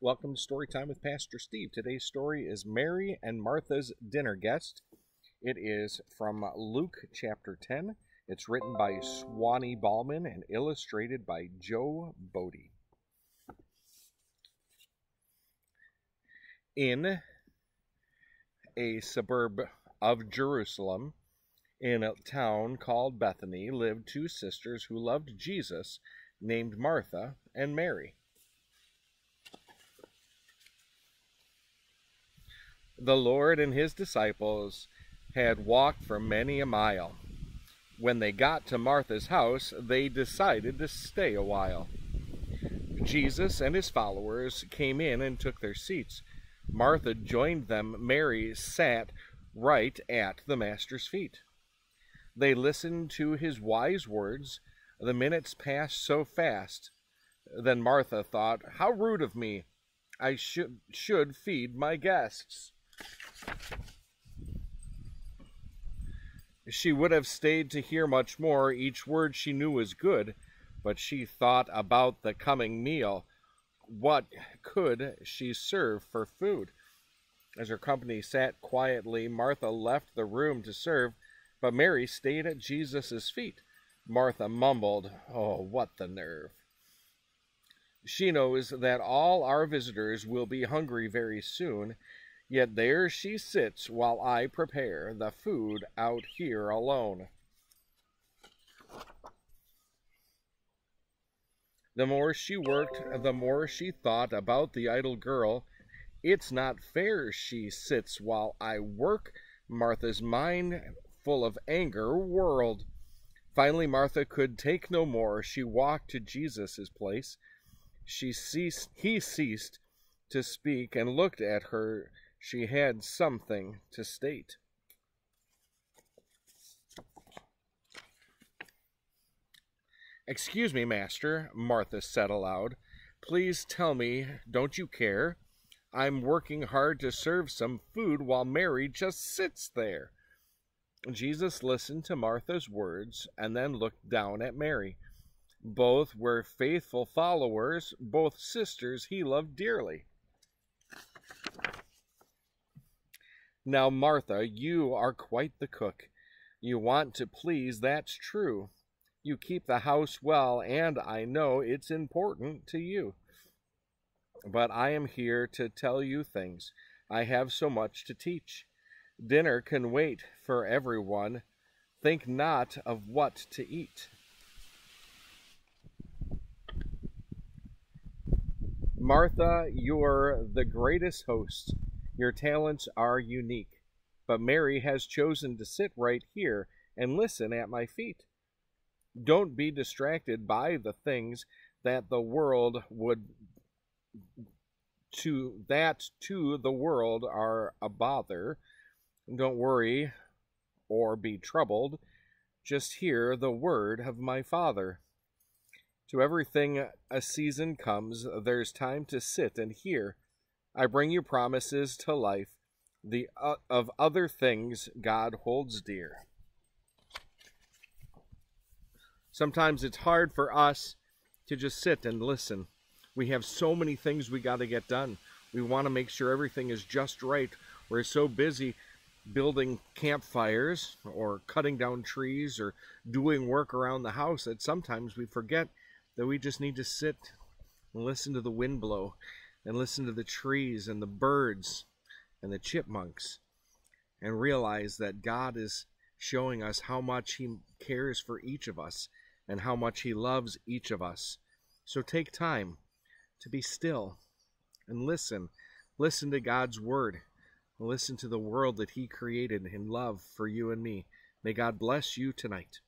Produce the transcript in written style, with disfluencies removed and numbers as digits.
Welcome to Storytime with Pastor Steve. Today's story is Mary and Martha's Dinner Guest. It is from Luke chapter 10. It's written by Swanee Ballman and illustrated by Joe Bodie. In a suburb of Jerusalem, in a town called Bethany, lived two sisters who loved Jesus, named Martha and Mary. The Lord and his disciples had walked for many a mile. When they got to Martha's house, they decided to stay a while. Jesus and his followers came in and took their seats. Martha joined them. Mary sat right at the Master's feet. They listened to his wise words. The minutes passed so fast. Then Martha thought, "How rude of me! I should feed my guests." She would have stayed to hear much more. Each word she knew was good, but she thought about the coming meal. What could she serve for food? As her company sat quietly, Martha left the room to serve, but Mary stayed at Jesus' feet. Martha mumbled, "Oh, what the nerve." She knows that all our visitors will be hungry very soon, yet there she sits while I prepare the food out here alone. The more she worked, the more she thought about the idle girl. "It's not fair she sits while I work." Martha's mind, full of anger, whirled. Finally, Martha could take no more. She walked to Jesus' place. He ceased to speak and looked at her. She had something to state. "Excuse me, Master," Martha said aloud. "Please tell me, don't you care? I'm working hard to serve some food while Mary just sits there." Jesus listened to Martha's words and then looked down at Mary. Both were faithful followers, both sisters he loved dearly. "Now, Martha, you are quite the cook. You want to please, that's true. You keep the house well, and I know it's important to you. But I am here to tell you things. I have so much to teach. Dinner can wait for everyone. Think not of what to eat." "Martha, you're the greatest host. Your talents are unique. But Mary has chosen to sit right here and listen at my feet. Don't be distracted by the things that the world to the world are a bother. Don't worry or be troubled. Just hear the word of my Father. To everything a season comes, there's time to sit and hear. I bring you promises to life, of other things God holds dear." Sometimes it's hard for us to just sit and listen. We have so many things we got to get done. We want to make sure everything is just right. We're so busy building campfires or cutting down trees or doing work around the house that sometimes we forget that we just need to sit and listen to the wind blow and listen to the trees and the birds and the chipmunks and realize that God is showing us how much he cares for each of us and how much he loves each of us. So take time to be still and listen. Listen to God's word. Listen to the world that he created in love for you and me. May God bless you tonight.